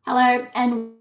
Hello and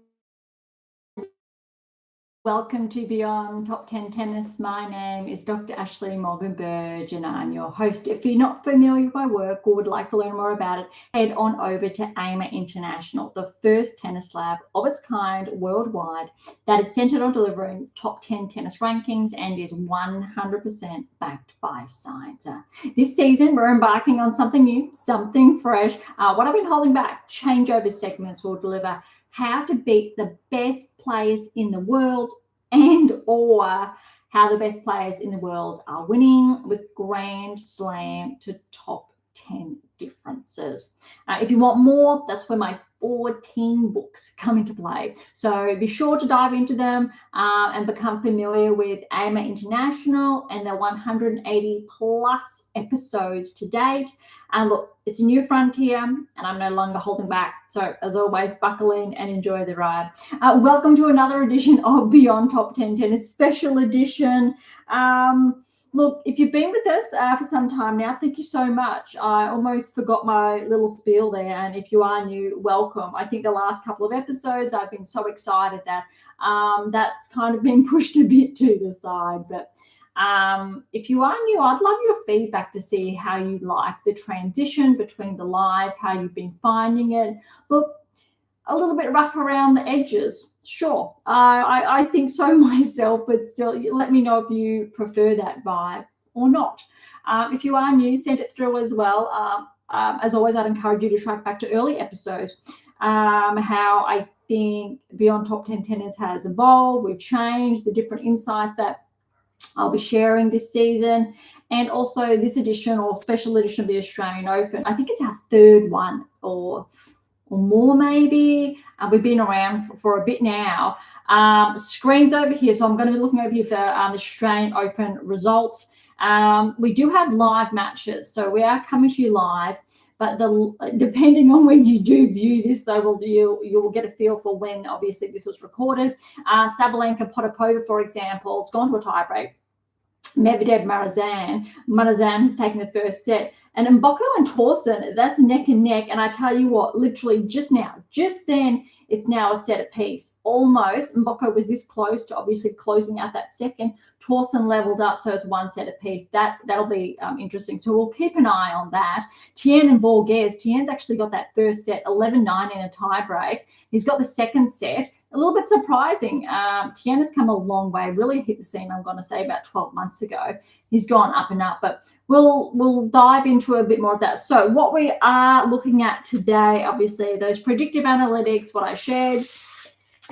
welcome to Beyond Top 10 Tennis. My name is Dr. Dr Berge and I'm your host. If you're not familiar with my work or would like to learn more about it, head on over to AIMA International, the first tennis lab of its kind worldwide that is centered on delivering top 10 tennis rankings and is 100% backed by science. This season, we're embarking on something new, something fresh. What I've been holding back, changeover segments will deliver how to beat the best players in the world and or how the best players in the world are winning with Grand Slam to top 10 differences. If you want more, that's where my 14 books come into play. So be sure to dive into them and become familiar with AIMA International and the 180 plus episodes to date. And look, it's a new frontier and I'm no longer holding back. So as always, buckle in and enjoy the ride. Welcome to another edition of Beyond Top 10 Tennis, special edition. Look, if you've been with us for some time now, thank you so much. I almost forgot my little spiel there. And if you are new, welcome. I think the last couple of episodes, I've been so excited that that's kind of been pushed a bit to the side. But if you are new, I'd love your feedback to see how you like the transition between the live, how you've been finding it. Look, a little bit rough around the edges. Sure, I think so myself, but still, let me know if you prefer that vibe or not. If you are new, send it through as well. As always, I'd encourage you to track back to early episodes, how I think Beyond Top 10 Tennis has evolved. We've changed, the different insights that I'll be sharing this season, and also this edition or special edition of the Australian Open. I think it's our third one or more maybe. We've been around for a bit now. Screens over here. So I'm going to be looking over here for the Australian Open results. We do have live matches. So we are coming to you live. But depending on when you do view this, you will get a feel for when, obviously, this was recorded. Sabalenka Potapova, for example, has gone to a tiebreak. Medvedev Marazan has taken the first set. And Mboko and Torsen, that's neck and neck. And I tell you what, literally just then, it's now a set apiece. Almost. Mboko was this close to obviously closing out that second. Torsen leveled up, so it's one set apiece. That'll be interesting. So we'll keep an eye on that. Tien and Borges. Tien's actually got that first set, 11-9 in a tiebreak. He's got the second set. A little bit surprising. Tien has come a long way, really hit the scene, I'm going to say, about 12 months ago. He's gone up and up, but we'll dive into a bit more of that. So what we are looking at today, obviously, those predictive analytics, what I shared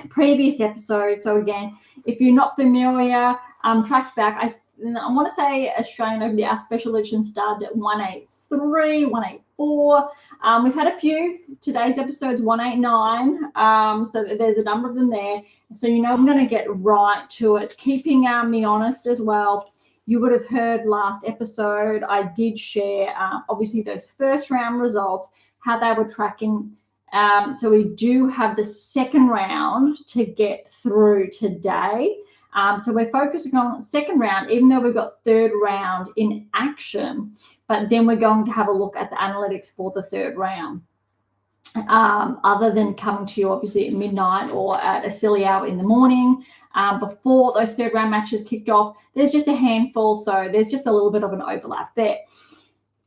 previous episode. So again, if you're not familiar, track back. I want to say Australian Open, our special edition started at 183, 184. We've had a few. Today's episode's 189. So there's a number of them there. So I'm going to get right to it. Keeping me honest as well. You would have heard last episode, I did share, obviously, those first round results, how they were tracking. So we do have the second round to get through today. So we're focusing on second round, even though we've got third round in action. But then we're going to have a look at the analytics for the third round. Other than coming to you, obviously, at midnight or at a silly hour in the morning, before those third round matches kicked off, there's just a handful. So there's just a little bit of an overlap there.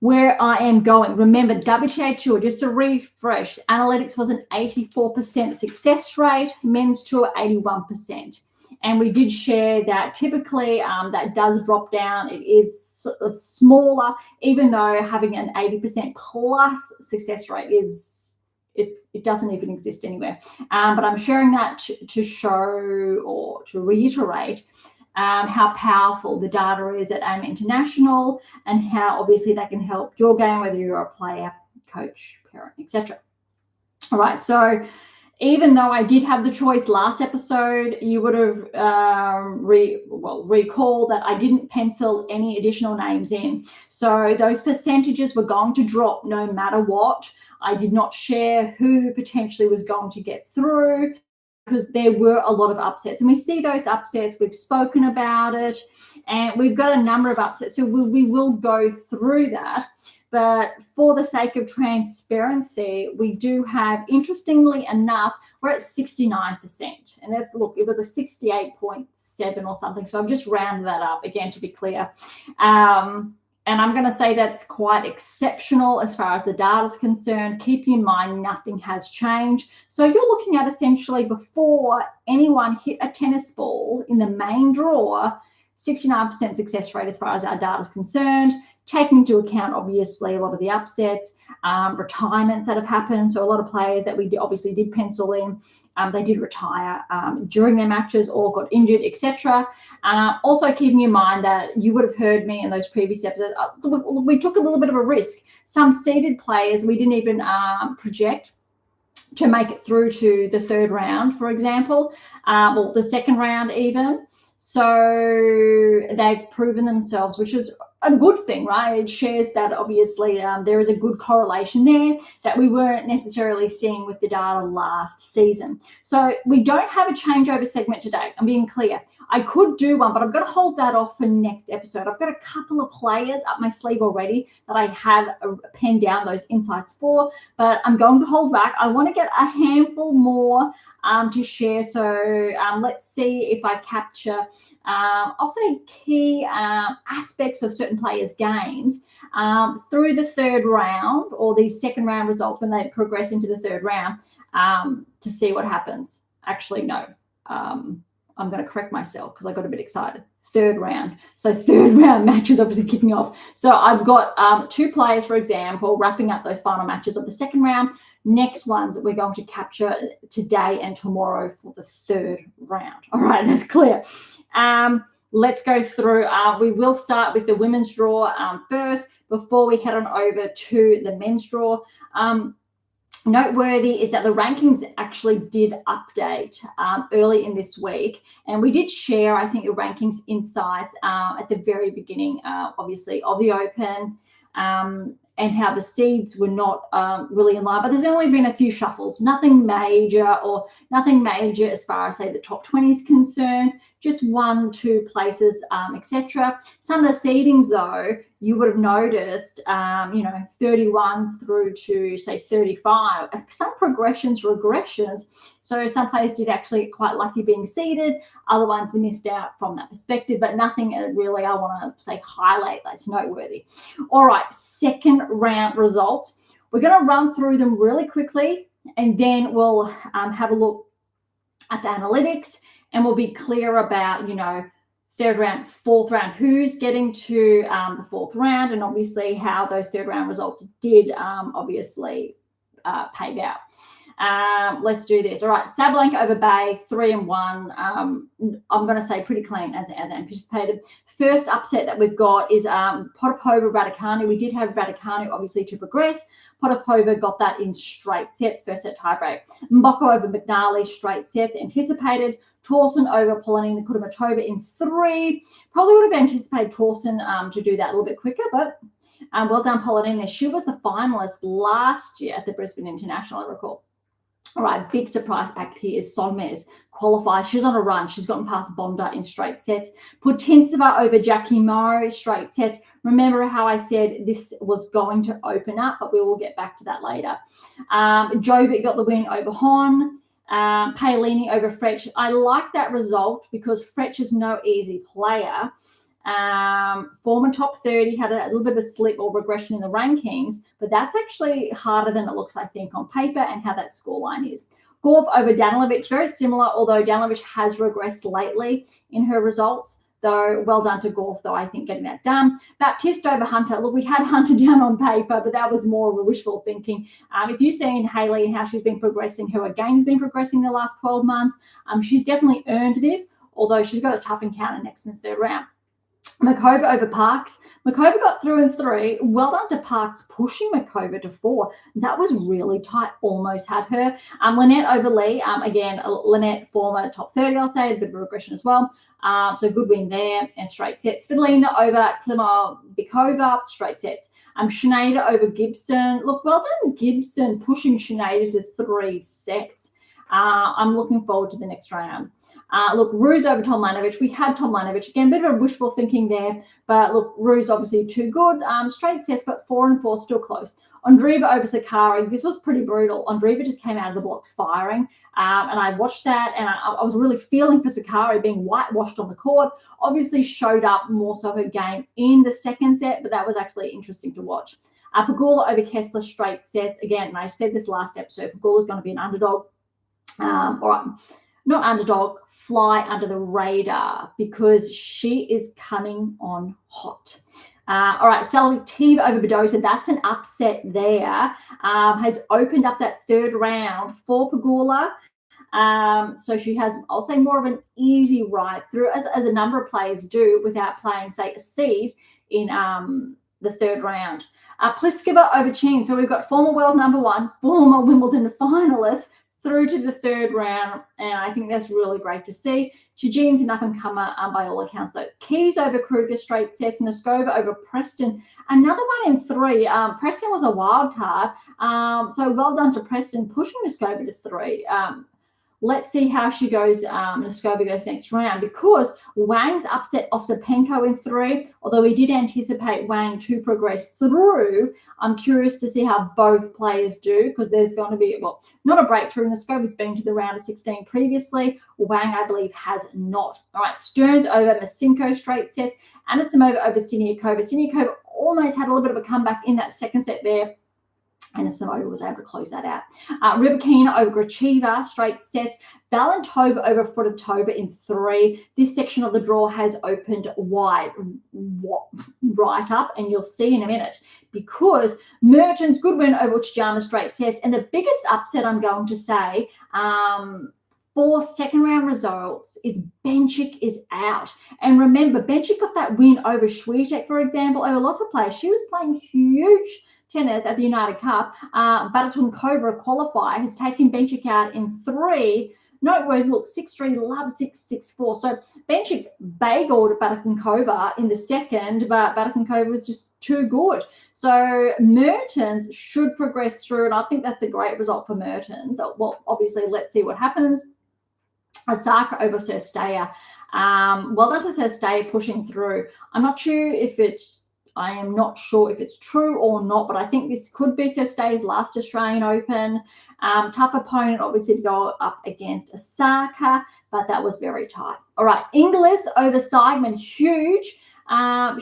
Where I am going, remember, WTA Tour, just to refresh, analytics was an 84% success rate, men's tour 81%. And we did share that typically that does drop down. It is smaller, even though having an 80% plus success rate it doesn't even exist anywhere. But I'm sharing that to show or to reiterate how powerful the data is at AIMA International and how obviously that can help your game, whether you're a player, coach, parent, etc. All right, so even though I did have the choice last episode, you would have recall that I didn't pencil any additional names in. So those percentages were going to drop no matter what. I did not share who potentially was going to get through because there were a lot of upsets. And we see those upsets. We've spoken about it. And we've got a number of upsets. So we will go through that. But for the sake of transparency, we do have, interestingly enough, we're at 69%. And that's, look, it was a 68.7 or something. So I've just rounded that up again to be clear. And I'm going to say that's quite exceptional as far as the data is concerned. Keeping in mind, nothing has changed. So you're looking at essentially before anyone hit a tennis ball in the main draw, 69% success rate as far as our data is concerned, taking into account, obviously, a lot of the upsets, retirements that have happened. So a lot of players that we obviously did pencil in, they did retire during their matches or got injured, etc. Also keeping in mind that you would have heard me in those previous episodes, we took a little bit of a risk. Some seeded players we didn't even project to make it through to the third round, for example, or the second round even. So they've proven themselves, which is a good thing, right? It shares that obviously there is a good correlation there that we weren't necessarily seeing with the data last season. So we don't have a changeover segment today. I'm being clear. I could do one, but I'm going to hold that off for next episode. I've got a couple of players up my sleeve already that I have penned down those insights for, but I'm going to hold back. I want to get a handful more to share. So let's see if I capture, I'll say key aspects of certain players' games through the third round or these second round results when they progress into the third round to see what happens. Actually, no. I'm going to correct myself because I got a bit excited. Third round. So third round matches obviously kicking off. So I've got two players, for example, wrapping up those final matches of the second round. Next ones that we're going to capture today and tomorrow for the third round. All right, that's clear. Let's go through. We will start with the women's draw first before we head on over to the men's draw. Noteworthy is that the rankings actually did update early in this week, and we did share, I think, the rankings insights at the very beginning, obviously, of the Open, and how the seeds were not really in line. But there's only been a few shuffles, nothing major as far as, say, the top 20 is concerned, just 1-2 places, etc. Some of the seedings, though, you would have noticed, 31 through to, say, 35, some progressions, regressions. So some players did actually get quite lucky being seeded. Other ones missed out from that perspective, but nothing really I want to say highlight that's noteworthy. All right, second round results. We're going to run through them really quickly, and then we'll have a look at the analytics, and we'll be clear about, third round, fourth round, who's getting to the fourth round, and obviously how those third round results did obviously paid out. Let's do this. All right, Sablanka over Bay, 3-1. I'm going to say pretty clean as anticipated. First upset that we've got is Potapova Raducanu. We did have Raducanu obviously to progress. Potapova got that in straight sets, first set tiebreak. Mboko over McNally, straight sets, anticipated. Torsen over Polonina Kudermetova in 3. Probably would have anticipated Torsen to do that a little bit quicker, but well done, Polonina. She was the finalist last year at the Brisbane International, I recall. All right, big surprise pack here is Solmez qualified. She's on a run. She's gotten past Bonda in straight sets. Putintseva over Jackie Moe, straight sets. Remember how I said this was going to open up, but we will get back to that later. Jovic got the win over Hon. Paolini over Fretch. I like that result because Fretch is no easy player. Former top 30, had a little bit of a slip or regression in the rankings, but that's actually harder than it looks, I think, on paper, and how that scoreline is. Gorf over Danilovic, very similar, although Danilovic has regressed lately in her results. Though, well done to Gorf, though, I think, getting that done. Baptiste over Hunter. Look, we had Hunter down on paper, but that was more of a wishful thinking. If you've seen Hayley and how she's been progressing, how her game's been progressing the last 12 months, she's definitely earned this, although she's got a tough encounter next in the third round. Makova over Parks. Makova got through in 3. Well done to Parks pushing Makova to 4. That was really tight. Almost had her. Lynette over Lee. Again, Lynette, former top 30, I'll say. A bit of a regression as well. So good win there and straight sets. Svitolina over Klimov-Bikova, straight sets. Schneider over Gibson. Look, well done Gibson pushing Schneider to 3 sets. I'm looking forward to the next round. Look, Ruse over Tomljanovic. We had Tomljanovic. Again, a bit of a wishful thinking there. But look, Ruse obviously too good. Straight sets, but 4-4 still close. Ondreeva over Sakari. This was pretty brutal. Ondreeva just came out of the blocks firing. And I watched that, and I was really feeling for Sakari being whitewashed on the court. Obviously showed up more so her game in the second set, but that was actually interesting to watch. Pegula over Kessler, straight sets. Again, and I said this last episode, Pegula's going to be an underdog. Or not underdog, fly under the radar, because she is coming on hot. All right, Salvatierra over Badosa. That's an upset there. Has opened up that third round for Pegula. So she has, I'll say, more of an easy ride through, as a number of players do, without playing, say, a seed in the third round. Pliskova over Chin. So we've got former world number one, former Wimbledon finalist, through to the third round, and I think that's really great to see. Chigin's an up-and-comer by all accounts, though. Keys over Kruger, straight sets. Noskova over Preston. Another one in three. Preston was a wild card, so well done to Preston, pushing Noskova to three. Let's see how she goes. Noskova goes next round, because Wang's upset Ostapenko in three. Although we did anticipate Wang to progress through, I'm curious to see how both players do, because there's going to be, well, not a breakthrough. Noskova's been to the round of 16 previously. Wang, I believe, has not. All right, Stearns over Masinko, straight sets. Anisimova over Siniakova. Siniakova almost had a little bit of a comeback in that second set there, and Anisimova was able to close that out. Rybakina over Gracheva, straight sets. Valentova over Furtova in three. This section of the draw has opened wide, right up, and you'll see in a minute, because Mertens, good win over Uchijama, straight sets. And the biggest upset, I'm going to say, for second round results, is Bencic is out. And remember, Bencic got that win over Swiatek, for example, over lots of players. She was playing huge tennis at the United Cup. Batatukova, a qualifier, has taken Bencic out in three. Noteworthy, look, 6-3, love 6-6-4. So Bencic bageled Batatukova in the second, but Batatukova was just too good. So Mertens should progress through, and I think that's a great result for Mertens. Well, obviously, let's see what happens. Osaka over Cirstea. Well done to Cirstea pushing through. I am not sure if it's true or not, but I think this could be Cirstea's last Australian Open. Tough opponent, obviously, to go up against Osaka, but that was very tight. All right, Inglis over Seidman, huge.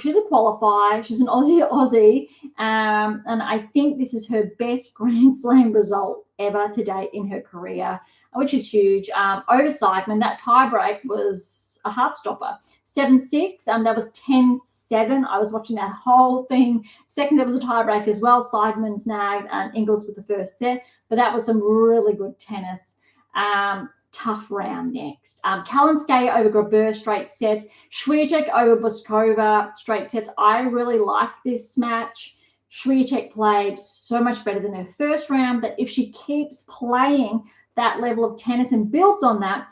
She's a qualifier. She's an Aussie. And I think this is her best Grand Slam result ever to date in her career, which is huge. Over Seidman, that tiebreak was a heart stopper. 7-6, that was 10-7. I was watching that whole thing. Second set was a tiebreak as well. Seidman snagged Inglis with the first set, but that was some really good tennis. Tough round next. Kalinskaya over Grabeur, straight sets. Swiatek over Boskova, straight sets. I really like this match. Swiatek played so much better than her first round, but if she keeps playing that level of tennis and builds on that,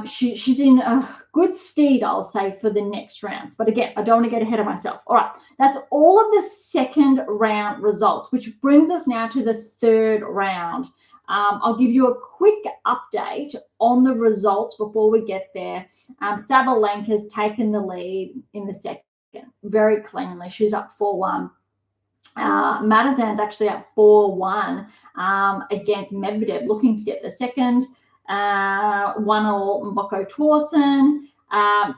she's in a good stead, I'll say, for the next rounds. But again, I don't want to get ahead of myself. All right, that's all of the second round results, which brings us now to the third round. I'll give you a quick update on the results before we get there. Sabalenka's taken the lead in the second very cleanly. She's up 4-1. Matizan's actually up 4-1 against Medvedev, looking to get the second. 1-all Mboko Torsen.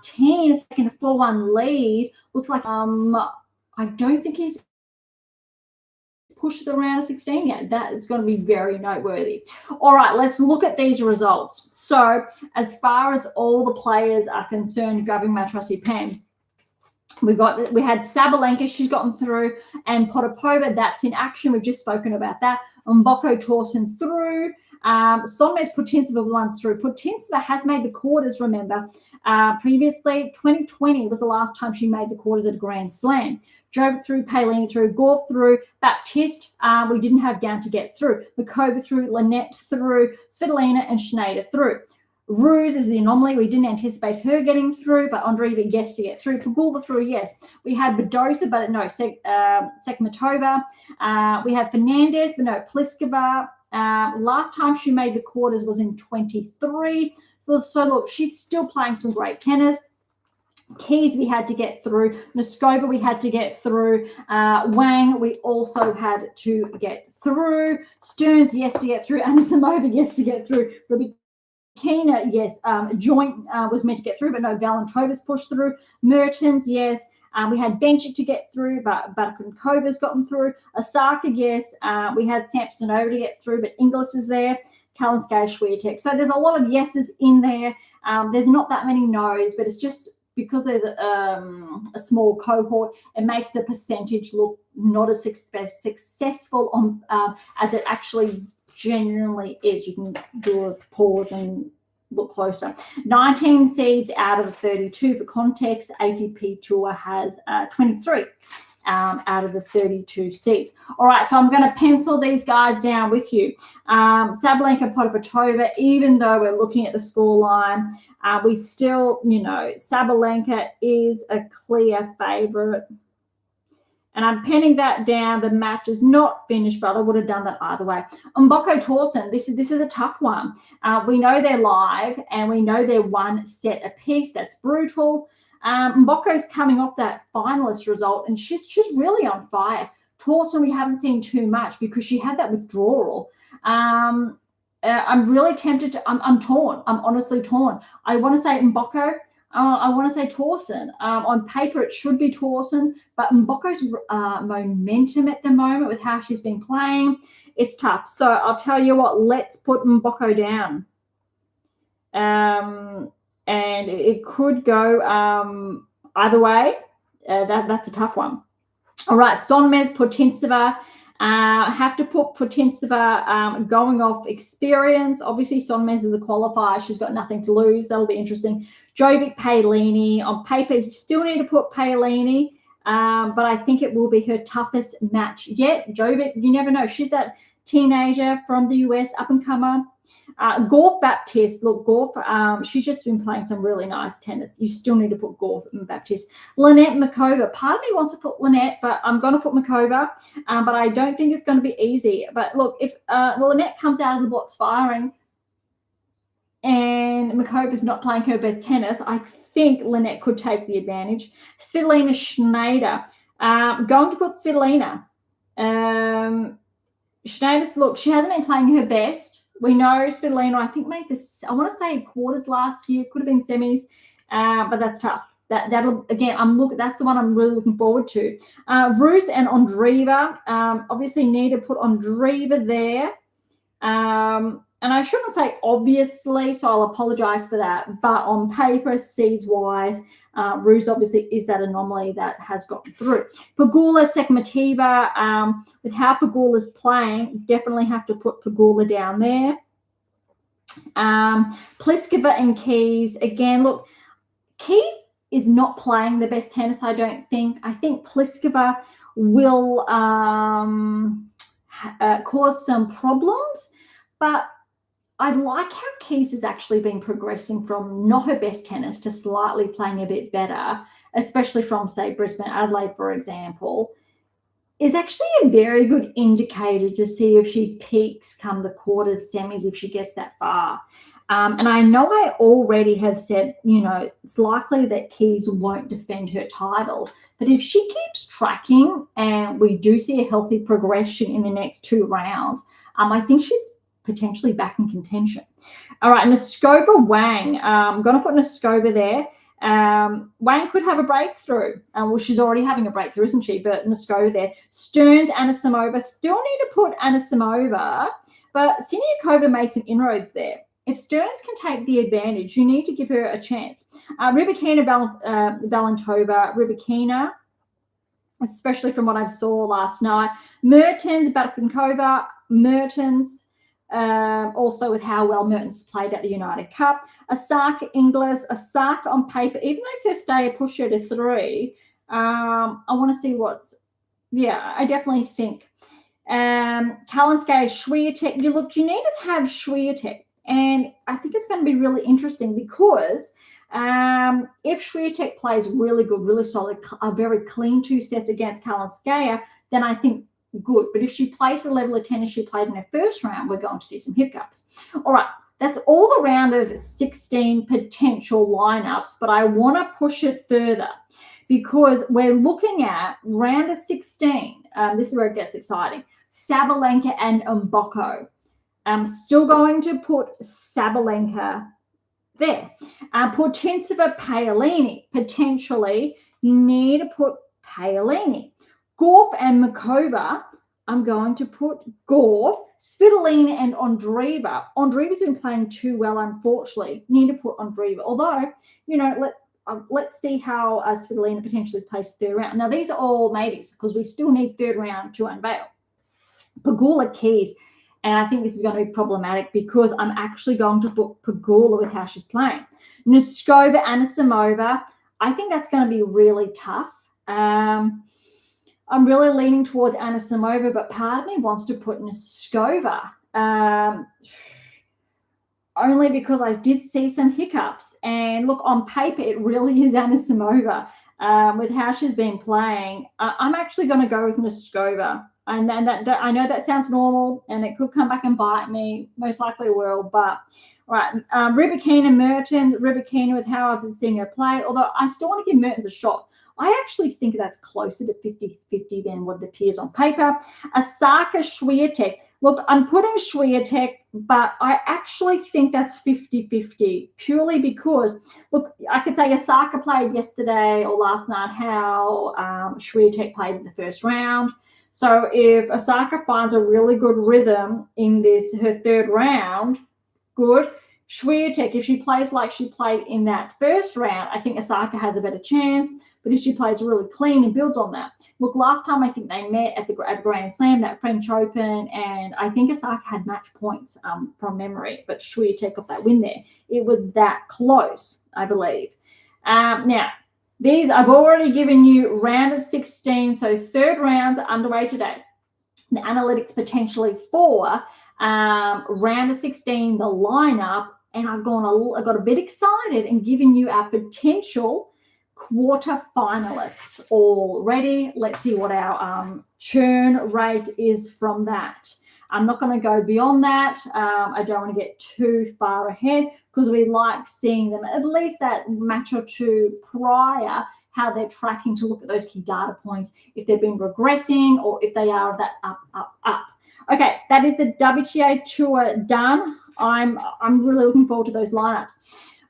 10 a second 4-1 lead. Looks like I don't think he's pushed the round of 16 yet. That is going to be very noteworthy. All right, let's look at these results. So as far as all the players are concerned, grabbing my trusty pen, we had Sabalenka, she's gotten through, and Potapova, that's in action. We've just spoken about that. Mboko Torsen through. Sonmes Putintseva runs through. Putintseva has made the quarters, remember. Previously, 2020 was the last time she made the quarters at a Grand Slam. Job through, Palini through, Gorf through, Baptiste, we didn't have Gown to get through. Mikova through, Lynette through, Svitolina and Schneider through. Ruse is the anomaly. We didn't anticipate her getting through, but Andreeva, yes, to get through. Pegula through, yes. We had Badosa, but no, Sekmatova. We had Fernandez, but no, Pliskova. Last time she made the quarters was in 23. So look, she's still playing some great tennis. Keys we had to get through. Noskova we had to get through. Wang we also had to get through. Stearns, yes, to get through. Anisimova, yes, to get through. Rybakina, yes. Joint was meant to get through, but no, Valentova's pushed through. Mertens, yes. We had Benchik to get through, but Bakunkova's gotten through. Osaka, yes. We had Samsonova to get through, but Inglis is there. Kalinskaya, Swiatek. So there's a lot of yeses in there. There's not that many no's, but it's just because there's a small cohort, it makes the percentage look not as successful on as it actually genuinely is. You can do a pause and look closer. 19 seeds out of 32. For context, ATP Tour has 23 out of the 32 seats. All right, so I'm going to pencil these guys down with you. Sabalenka, Potapova, even though we're looking at the scoreline, we still, Sabalenka is a clear favourite. And I'm penning that down. The match is not finished, but I would have done that either way. Mboko Torsen, this is a tough one. We know they're live, and we know they're one set apiece. That's brutal. Mboko's coming off that finalist result, and she's really on fire. Torsen, we haven't seen too much because she had that withdrawal. I'm really tempted to. I'm torn. I'm honestly torn. I want to say Mboko. I want to say Torsen. On paper, it should be Torsen, but Mboko's momentum at the moment with how she's been playing, it's tough. So I'll tell you what. Let's put Mboko down. And it could go either way. That's a tough one. All right, Sonmez, Putintseva. Have to put Putintseva going off experience. Obviously, Sonmez is a qualifier. She's got nothing to lose. That'll be interesting. Jovic, Paolini. On paper, you still need to put Paolini, but I think it will be her toughest match yet. Jovic, you never know. She's that teenager from the US, up-and-comer. Gorf Baptiste, look, Gorf, she's just been playing some really nice tennis. You still need to put Gorf and Baptiste. Lynette Makova, part of me wants to put Lynette, but I'm going to put Makova, but I don't think it's going to be easy. But look, if Lynette comes out of the blocks firing and Makova's not playing her best tennis, I think Lynette could take the advantage. Svitolina Schneider, going to put Svitolina. Schneider's, look, she hasn't been playing her best. We know Svitolina, I think, made this, I want to say quarters last year, could have been semis, but that's tough. That'll, again, that's the one I'm really looking forward to. Rus and Ondreeva, obviously need to put Ondreeva there. And I shouldn't say obviously, so I'll apologize for that. But on paper, seeds-wise, Ruse obviously is that anomaly that has gotten through. Pegula, Sekmateva, with how Pegula's playing, definitely have to put Pegula down there. Pliskova and Keys. Again, look, Keys is not playing the best tennis, I don't think. I think Pliskova will cause some problems, but I like how Keys has actually been progressing from not her best tennis to slightly playing a bit better, especially from, say, Brisbane, Adelaide, for example, is actually a very good indicator to see if she peaks come the quarters, semis, if she gets that far. And I know I already have said, it's likely that Keys won't defend her title, but if she keeps tracking and we do see a healthy progression in the next 2 rounds, I think she's potentially back in contention. All right, Noskova Wang. I'm going to put Noskova there. Wang could have a breakthrough. Well, she's already having a breakthrough, isn't she? But Noskova there. Stearns, Anisimova. Still need to put Anisimova, but Siniakova made some inroads there. If Stearns can take the advantage, you need to give her a chance. Rybakina, Valentova, Rybakina, especially from what I saw last night. Mertens, Bakunkova, Mertens, also with how well Mertens played at the United Cup. Osaka, Inglis, Osaka on paper, even though it's her stay push her to 3, I want to see I definitely think. Kalinskaya, Swiatek, you need to have Swiatek. And I think it's going to be really interesting because if Swiatek plays really good, really solid, a very clean 2 sets against Kalinskaya, then I think good. But if she plays the level of tennis she played in her first round, we're going to see some hiccups. All right, that's all the round of 16 potential lineups, but I want to push it further because we're looking at round of 16. This is where it gets exciting. Sabalenka and Mboko. I'm still going to put Sabalenka there. Putintseva, Paolini. Potentially, you need to put Paolini. Gauff and Makova, I'm going to put Gauff. Svitolina and Andreeva. Andreeva's been playing too well, unfortunately. Need to put Andreeva. Although, let's see how Svitolina potentially plays third round. Now, these are all maybes because we still need third round to unveil. Pegula Keys. And I think this is going to be problematic because I'm actually going to put Pegula with how she's playing. Noskova, Anisimova. I think that's going to be really tough. I'm really leaning towards Anisimova, but part of me wants to put Noskova. Only because I did see some hiccups. And look, on paper, it really is Anisimova with how she's been playing. I'm actually going to go with Noskova. And then I know that sounds normal and it could come back and bite me. Most likely it will. But, right, Rybakina, Mertens. Rybakina with how I've been seeing her play. Although I still want to give Mertens a shot. I actually think that's closer to 50-50 than what it appears on paper. Osaka, Swiatek. Look, I'm putting Swiatek, but I actually think that's 50-50 purely because, look, I could say Osaka played yesterday or last night how Swiatek played in the first round. So if Osaka finds a really good rhythm in her third round, good. Swiatek, if she plays like she played in that first round, I think Osaka has a better chance. But if she plays really clean and builds on that. Look, last time I think they met at Grand Slam, that French Open, and I think Osaka had match points from memory, but Swiatek got that win there. It was that close, I believe. Now, these I've already given you round of 16, so third rounds are underway today. The analytics potentially for round of 16, the lineup, and I got a bit excited and given you our potential quarter finalists already. Let's see what our churn rate is from that. I'm not going to go beyond that. I don't want to get too far ahead because we like seeing them at least that match or two prior, how they're tracking to look at those key data points, if they've been regressing or if they are that up. Okay, that is the WTA Tour done. I'm really looking forward to those lineups.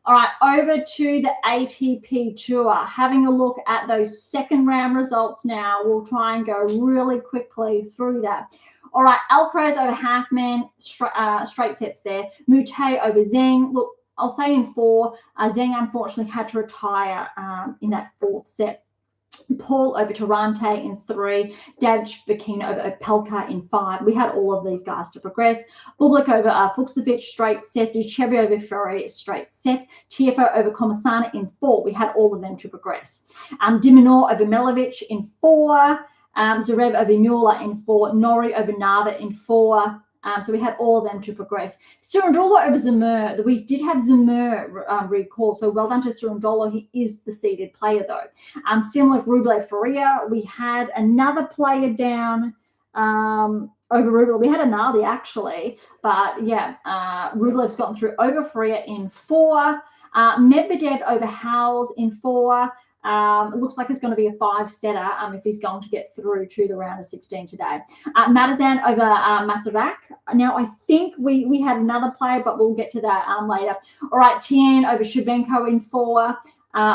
All right, over to the ATP Tour. Having a look at those second round results now. We'll try and go really quickly through that. All right, Alcaraz over Halfman, straight sets there. Mute over Zheng. Look, I'll say in 4. Zheng unfortunately had to retire in that fourth set. Paul over Tarante in 3, Davchikina over Opelka in 5. We had all of these guys to progress. Bublik over Fucsovic, straight set. Duchev over Ferry, straight sets. Tiafoe over Komasana in 4. We had all of them to progress. Diminor over Melovic in 4. Zverev over Mueller in 4. Norrie over Nava in 4. So we had all of them to progress. Cerundolo over Zamir. We did have Zamir recall, so well done to Cerundolo. He is the seeded player, though. Similar with Rublev Faria, we had another player down over Rublev. We had Anali, actually, but yeah, Rublev's gotten through over Faria in 4. Medvedev over Howells in 4. It looks like it's going to be a 5-setter if he's going to get through to the round of 16 today. Matizan over Masarak. Now, I think we had another player, but we'll get to that later. All right, Tien over Shevchenko in 4.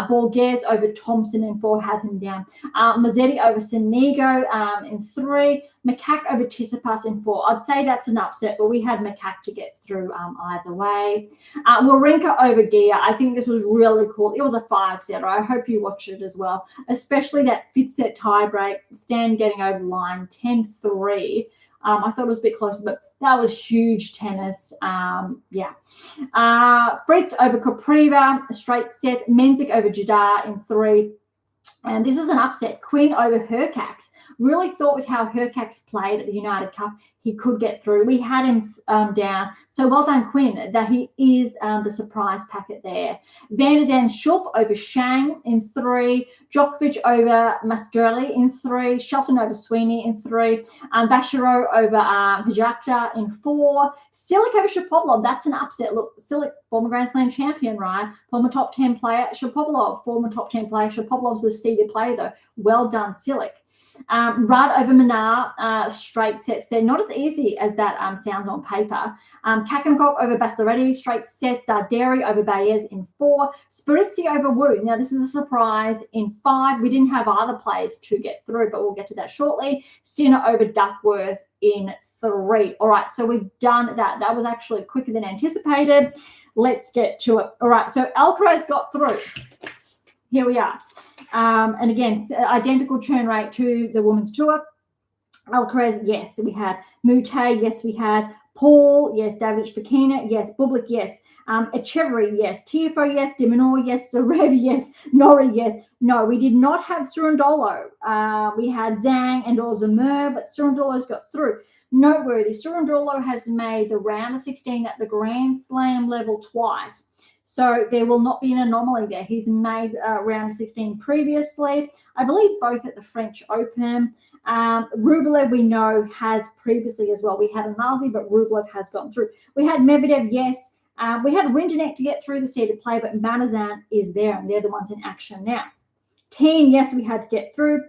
Borges over Thompson in 4, had him down. Mazzetti over Sinigo in 3. Makak over Tsitsipas in 4. I'd say that's an upset, but we had Makak to get through either way. Wawrinka over Gia. I think this was really cool. It was a 5-setter. I hope you watched it as well, especially that 5th set tiebreak. Stan getting over the line 10-3. I thought it was a bit closer, but that was huge tennis. Fritz over Kopriva, straight set. Menzik over Jadar in 3. And this is an upset. Quinn over Hercax. Really thought with how Hercax played at the United Cup, he could get through. We had him down. So well done, Quinn, that he is the surprise packet there. Van der Zandt Schulp over Shang in 3. Djokovic over Mastrelli in 3. Shelton over Sweeney in 3. Vachereau over Hajakta in 4. Silic over Shapovalov. That's an upset. Look, Silic, former Grand Slam champion, right? Former top 10 player. Shapovalov, former top 10 player. Shapovalov's the seeded player, though. Well done, Silic. Rudd over Minar, straight sets. They're not as easy as that sounds on paper. Kakanokov over Bassaretti, straight set. Darderi over Baez in 4. Spirizzi over Wu. Now, this is a surprise in 5. We didn't have other players to get through, but we'll get to that shortly. Sinner over Duckworth in 3. All right, so we've done that. That was actually quicker than anticipated. Let's get to it. All right, so Alcaraz got through. Here we are. And again, identical turn rate to the women's tour. Alcaraz, yes, we had Mute, yes, we had Paul, yes, David Fokina, yes, Bublik, yes, Echeverry, yes, Tiafoe, yes, Diminor, yes, Zverev, yes, Norrie, yes. No, we did not have Surundolo. We had Zhang and Ozemir, but Surundolo's got through. Noteworthy, Surundolo has made the round of 16 at the Grand Slam level twice. So there will not be an anomaly there. He's made round 16 previously, I believe both at the French Open. Rublev, we know, has previously as well. We had Analdi, but Rublev has gone through. We had Medvedev, yes. We had Rinderknech to get through the seeded play, but Manazan is there, and they're the ones in action now. Teen, yes, we had to get through.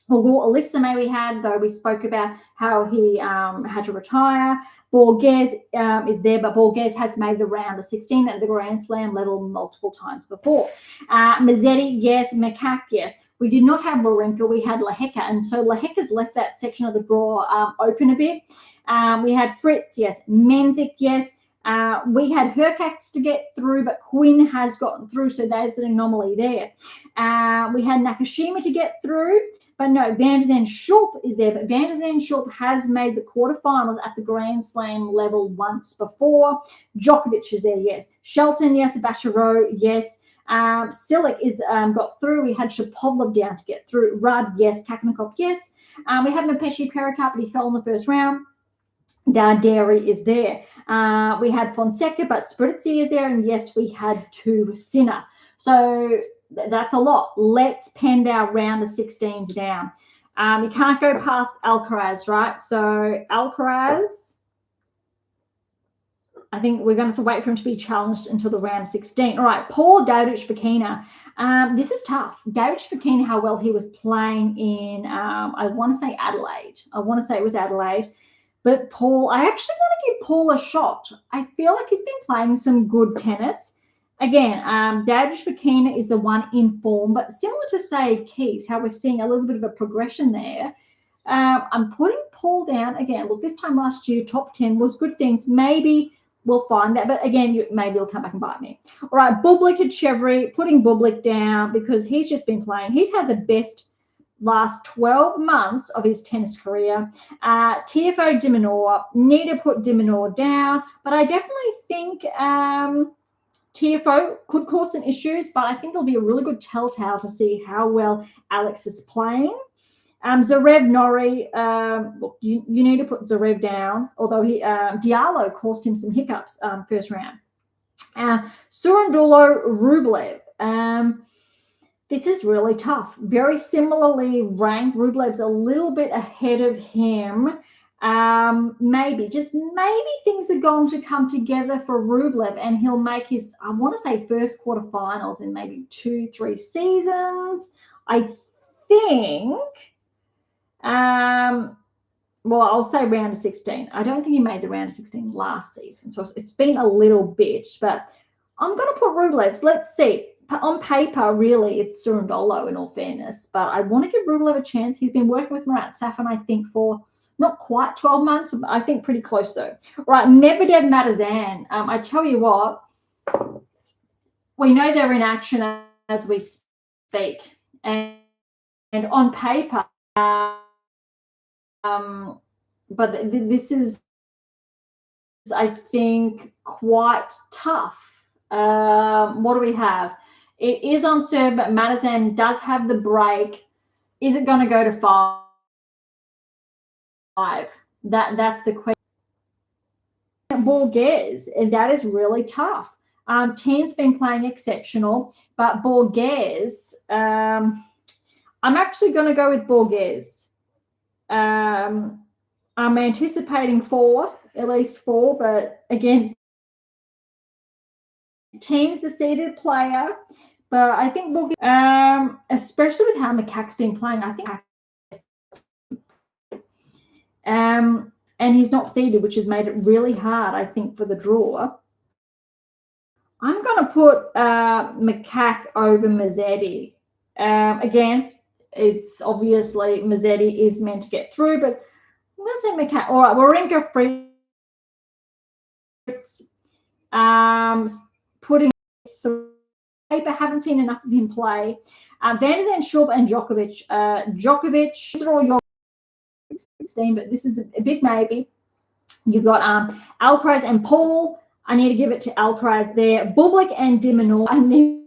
Alyssa we had, though we spoke about how he had to retire. Borges is there, but Borges has made the round of 16 at the Grand Slam level multiple times before. Mazzetti, yes. Makak, yes. We did not have Wawrinka, we had Lehecka, and so Lehecka's left that section of the draw open a bit. We had Fritz, yes. Menzik, yes. We had Hercax to get through, but Quinn has gotten through, so there's an anomaly there. We had Nakashima to get through, but no, Van der Zandt Schulp is there. But Van der Zandt Schulp has made the quarterfinals at the Grand Slam level once before. Djokovic is there, yes. Shelton, yes. Bachereau, yes. Silic is got through. We had Shapovalov down to get through. Rudd, yes. Kakanokov, yes. We had Mapeshi Pericup, but he fell in the first round. Darderi is there. We had Fonseca, but Spirizzi is there. And yes, we had 2 Sinner. So that's a lot. Let's pen our round of 16s down. You can't go past Alcaraz, right? So Alcaraz, I think we're going to have to wait for him to be challenged until the round of 16. All right, Paul Davidovich Fokina. This is tough. Davidovich Fokina, how well he was playing in, I want to say Adelaide. I want to say it was Adelaide. But Paul, I actually want to give Paul a shot. I feel like he's been playing some good tennis. Again, Davidovich Fokina is the one in form, but similar to, say, Keys, how we're seeing a little bit of a progression there. I'm putting Paul down again. Look, this time last year, top 10 was good things. Maybe we'll find that, but again, maybe he'll come back and bite me. All right, Bublik and Chevry, putting Bublik down because he's just been playing. He's had the best last 12 months of his tennis career. Tiafoe, Diminor, need to put Diminor down, but I definitely think Tiafoe could cause some issues, but I think it'll be a really good telltale to see how well Alex is playing. Zverev, Norrie, look, you need to put Zverev down, although Diallo caused him some hiccups first round. Surundolo, Rublev. This is really tough. Very similarly ranked. Rublev's a little bit ahead of him. Maybe things are going to come together for Rublev and he'll make his, I want to say, first quarterfinals in maybe 2-3 seasons. I think, well, I'll say round of 16. I don't think he made the round of 16 last season. So it's been a little bit, but I'm going to put Rublev's. Let's see. On paper, really, it's Surundolo in all fairness, but I want to give Rublev a chance. He's been working with Marat Safin, I think, for not quite 12 months. I think pretty close, though. All right, Medvedev, Matazan. I tell you what, we know they're in action as we speak. And on paper, but this is, I think, quite tough. What do we have? It is on serve, but Madison does have the break. Is it going to go to 5? That's the question. Borges, and that is really tough. Tien's been playing exceptional, but Borges, I'm actually going to go with Borges. I'm anticipating 4, at least 4, but again, Tien's the seeded player, but I think Borges, especially with how Macaque's been playing, I think and he's not seeded, which has made it really hard, I think, for the draw. I'm going to put Macaque over Mazzetti. Again, it's obviously Mazzetti is meant to get through, but I'm going to say Macaque. All right, Wawrinka Fritz putting through paper. Haven't seen enough of him play. Van der Zandt, Schwab, and Djokovic. Djokovic, these are all your 16, but this is a big maybe. You've got Alcaraz and Paul. I need to give it to Alcaraz there. Bublik and Dimonor. I need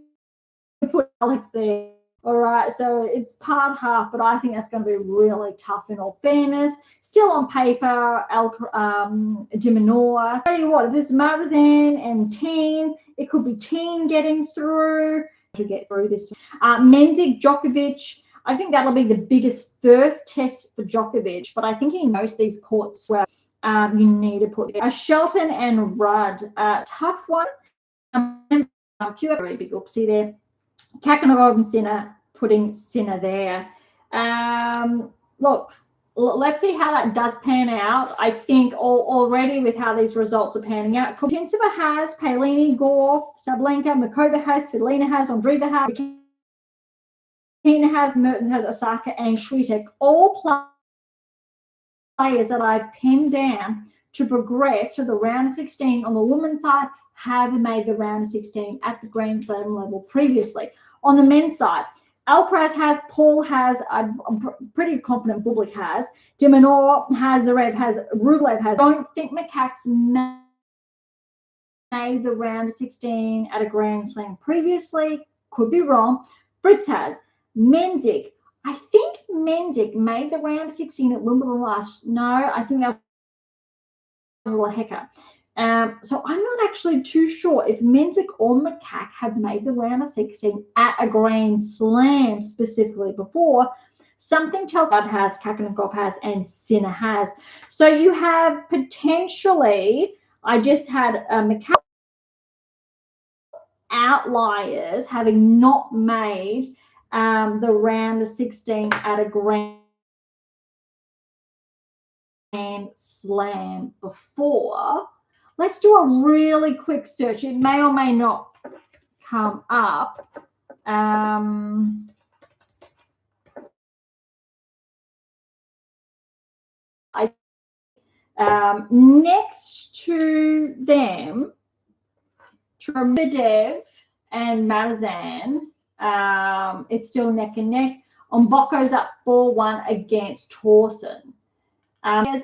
to put Alex there. All right, so it's part half, but I think that's going to be really tough in all fairness. Still on paper, Dimonor. Tell you what, if it's Marzan and Tien, it could be Tien getting through to get through this. Mensik, Djokovic. I think that'll be the biggest first test for Djokovic, but I think he knows these courts well. You need to put Shelton and Rudd. Tough one. A few very big oopsie there. Kakanagov and Sinner, putting Sinner there. Look, let's see how that does pan out. I think already with how these results are panning out, Kuznetsova has, Palini, Gorf, Sabalenka, Makova has, Svitolina has, Andreeva has, Tina has, Mertens has, Osaka, and Swiatek. All players that I've pinned down to progress to the round of 16 on the women's side have made the round of 16 at the Grand Slam level previously. On the men's side, Alcaraz has, Paul has, I'm pretty confident Bublik has, Dimonor has, Zverev has, Rublev has. I don't think Macaque's made the round of 16 at a Grand Slam previously. Could be wrong. Fritz has. Mensik. I think Mensik made the round of 16 at Wimbledon last. No, I think that was a hecker. So I'm not actually too sure if Mensik or Macaque have made the round of 16 at a Grand Slam specifically before. Something tells Rudd has, Kakanagov has, and Sinner has. So you have potentially, I just had Macaque outliers having not made the round of 16 at a Grand Slam before. Let's do a really quick search. It may or may not come up. Next to them, Medvedev and Marzan, it's still neck and neck. Mbokko's up 4-1 against Torsen. As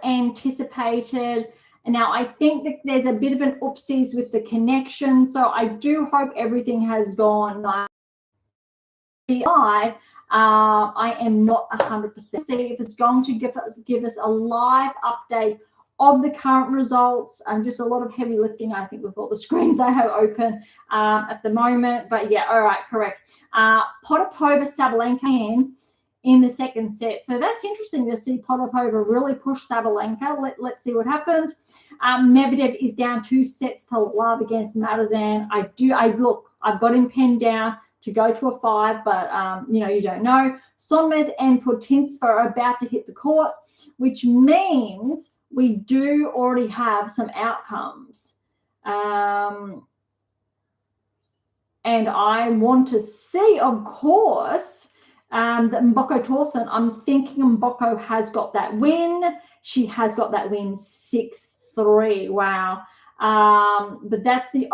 anticipated. And now I think that there's a bit of an oopsies with the connection. So I do hope everything has gone live. I am not 100%. See if it's going to give us a live update of the current results. Just a lot of heavy lifting, I think, with all the screens I have open at the moment. But yeah, all right, correct. Potapova, Sabalenka in the second set. So that's interesting to see Potapova really push Sabalenka. Let's see what happens. Medvedev is down 2 sets to love against Marzan. I've got him pinned down to go to a 5, but you don't know. Sonmez and Putintseva are about to hit the court, which means we do already have some outcomes. And I want to see, of course, that Mboko Torsen, I'm thinking Mboko has got that win. She has got that win 6-3. Wow. But that's the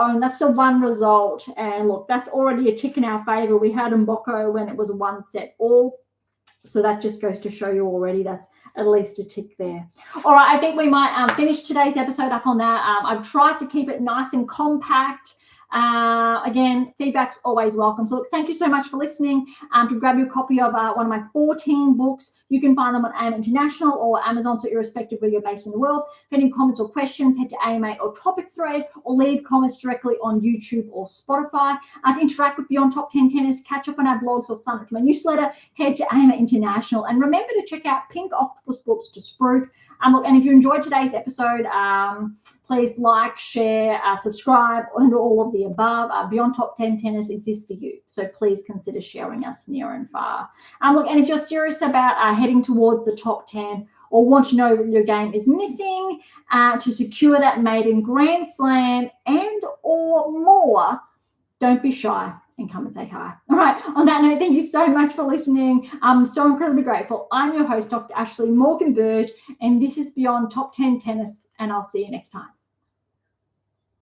one result. And look, that's already a tick in our favor. We had Mboko when it was a 1-set all. So that just goes to show you already that's at least a tick there. All right, I think we might finish today's episode up on that. I've tried to keep it nice and compact. Again, feedback's always welcome. So look, thank you so much for listening. To grab your copy of one of my 14 books, you can find them on AIMA International or Amazon, so irrespective where you're based in the world. If any comments or questions, head to AIMA or Topic Thread or leave comments directly on YouTube or Spotify. To interact with Beyond Top 10 Tennis, catch up on our blogs or sign up to my newsletter, head to AIMA International. And remember to check out Pink Octopus Books to Spruik. And if you enjoyed today's episode, please like, share, subscribe, and all of the above. Beyond Top 10 Tennis exists for you, so please consider sharing us near and far. And if you're serious about heading towards the top 10 or want to know what your game is missing to secure that maiden Grand Slam and or more, don't be shy and come and say hi. All right, on that note, thank you so much for listening. I'm so incredibly grateful. I'm your host, Dr. Ashley Morgan Berge, and this is Beyond Top 10 Tennis, and I'll see you next time.